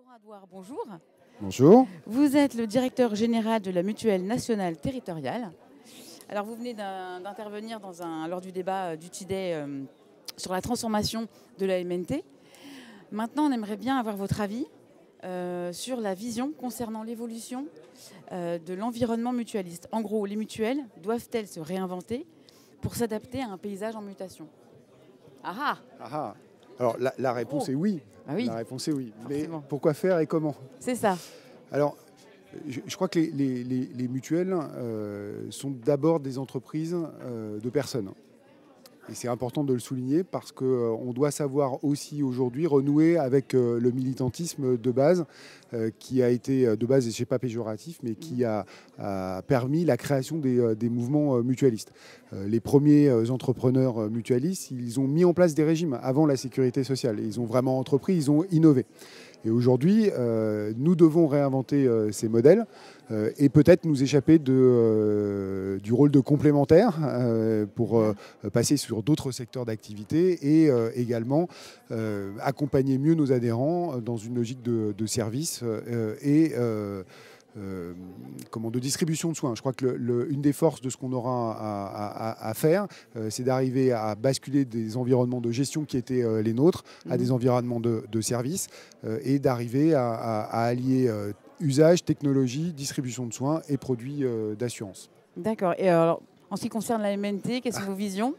Laurent Adouard, bonjour. Bonjour. Vous êtes le directeur général de la Mutuelle nationale territoriale. Alors vous venez d'intervenir lors du débat du TIDE sur la transformation de la MNT. Maintenant, on aimerait bien avoir votre avis sur la vision concernant l'évolution de l'environnement mutualiste. En gros, les mutuelles doivent-elles se réinventer pour s'adapter à un paysage en mutation? Alors la réponse est oui. Ah oui. La réponse est oui. Forcément. Mais pourquoi faire et comment? C'est ça. Alors, je crois que les mutuelles sont d'abord des entreprises de personnes. Et c'est important de le souligner parce qu'on doit savoir aussi aujourd'hui renouer avec le militantisme de base, qui a été de base, et je ne sais pas péjoratif, mais qui a permis la création des mouvements mutualistes. Les premiers entrepreneurs mutualistes, ils ont mis en place des régimes avant la sécurité sociale. Ils ont vraiment entrepris, ils ont innové. Et aujourd'hui, nous devons réinventer ces modèles et peut-être nous échapper du rôle de complémentaire pour passer sur d'autres secteurs d'activité et également accompagner mieux nos adhérents dans une logique de service et de distribution de soins. Je crois que une des forces de ce qu'on aura à faire, c'est d'arriver à basculer des environnements de gestion qui étaient les nôtres à des environnements de service et d'arriver à allier usage, technologie, distribution de soins et produits d'assurance. D'accord. Et alors, en ce qui concerne la MNT, quelles sont vos visions?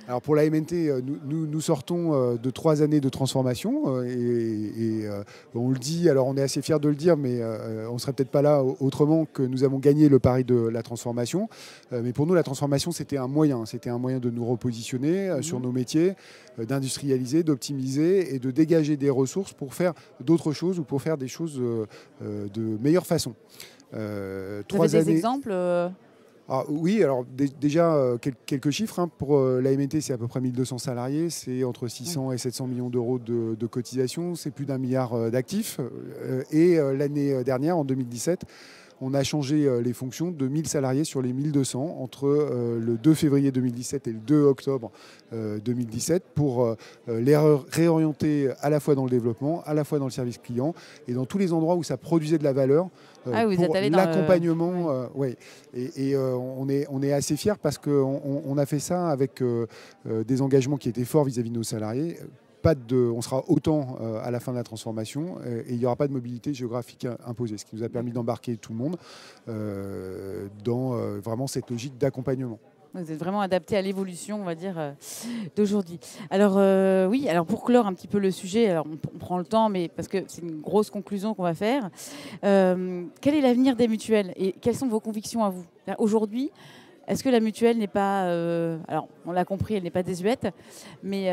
Alors pour la MNT, nous sortons de 3 années de transformation et on le dit, alors on est assez fiers de le dire, mais on ne serait peut-être pas là autrement que nous avons gagné le pari de la transformation. Mais pour nous, la transformation, c'était un moyen de nous repositionner sur nos métiers, d'industrialiser, d'optimiser et de dégager des ressources pour faire d'autres choses ou pour faire des choses de meilleure façon. Vous avez des exemples Oui, alors déjà quelques chiffres. Pour la MNT, c'est à peu près 1200 salariés, c'est entre 600 et 700 millions d'euros de cotisations, c'est plus d'1 milliard d'actifs. Et l'année dernière, en 2017, on a changé les fonctions de 1000 salariés sur les 1200 entre le 2 février 2017 et le 2 octobre 2017 pour les réorienter à la fois dans le développement, à la fois dans le service client et dans tous les endroits où ça produisait de la valeur. Vous êtes allé l'accompagnement, ouais. Et on est assez fiers parce qu'on a fait ça avec des engagements qui étaient forts vis-à-vis de nos salariés. On sera autant à la fin de la transformation et il n'y aura pas de mobilité géographique imposée, ce qui nous a permis d'embarquer tout le monde dans vraiment cette logique d'accompagnement. Vous êtes vraiment adapté à l'évolution, on va dire, d'aujourd'hui. Alors oui, alors pour clore un petit peu le sujet, alors on prend le temps, mais parce que c'est une grosse conclusion qu'on va faire. Quel est l'avenir des mutuelles et quelles sont vos convictions à vous? Aujourd'hui, est-ce que la mutuelle n'est pas, alors on l'a compris, elle n'est pas désuète, mais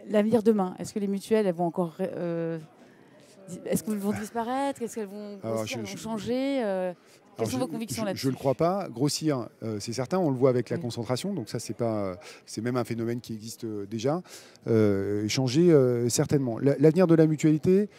l'avenir demain, est-ce que les mutuelles elles vont encore, est-ce qu'elles vont disparaître? Est-ce qu'elles vont changer? Quelles sont vos convictions là-dessus? Je ne le crois pas. Grossir, c'est certain. On le voit avec la concentration. Donc ça, c'est même un phénomène qui existe déjà. Changer, certainement. L'avenir de la mutualité,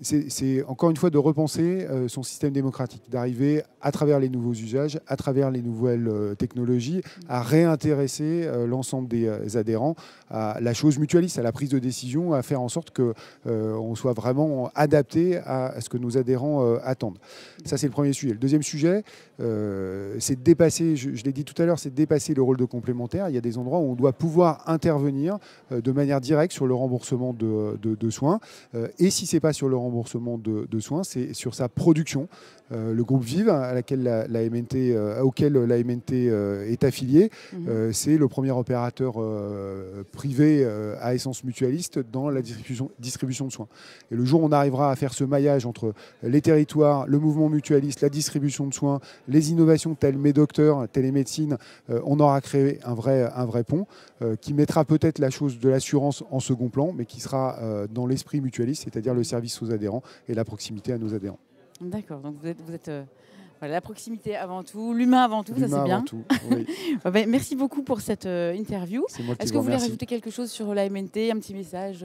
c'est encore une fois de repenser son système démocratique, d'arriver à travers les nouveaux usages, à travers les nouvelles technologies, à réintéresser l'ensemble des adhérents à la chose mutualiste, à la prise de décision, à faire en sorte qu'on soit vraiment adapté à ce que nos adhérents attendent. Ça, c'est le premier sujet. Le deuxième sujet, c'est de dépasser, je l'ai dit tout à l'heure, c'est de dépasser le rôle de complémentaire. Il y a des endroits où on doit pouvoir intervenir de manière directe sur le remboursement de soins. Et si ce n'est pas sur le remboursement de soins, c'est sur sa production. Le groupe Vive, auquel la MNT est affiliée, c'est le premier opérateur privé à essence mutualiste dans la distribution de soins. Et le jour où on arrivera à faire ce maillage entre les territoires, le mouvement mutualiste, la distribution de soins, les innovations telles Médocteur, télémédecine, on aura créé un vrai pont qui mettra peut-être la chose de l'assurance en second plan, mais qui sera dans l'esprit mutualiste, c'est-à-dire le service aux adhérents et la proximité à nos adhérents. D'accord, donc vous êtes voilà, la proximité avant tout, l'humain avant tout, ça c'est bien. Avant tout, oui. Merci beaucoup pour cette interview. Est-ce que vous voulez rajouter quelque chose sur la MNT, un petit message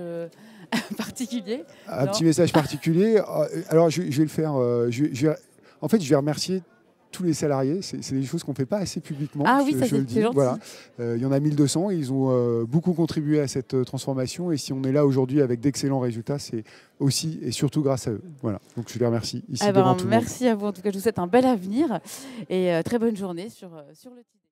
particulier? Petit message particulier. Alors je vais le faire. En fait, je vais remercier tous les salariés. C'est des choses qu'on ne fait pas assez publiquement. Ah oui, ça je le c'est dis. gentil. Voilà. Il y en a 1200. Ils ont beaucoup contribué à cette transformation. Et si on est là aujourd'hui avec d'excellents résultats, c'est aussi et surtout grâce à eux. Voilà. Donc je les remercie ici devant tout le monde. Merci à vous. En tout cas, je vous souhaite un bel avenir et très bonne journée sur le TID.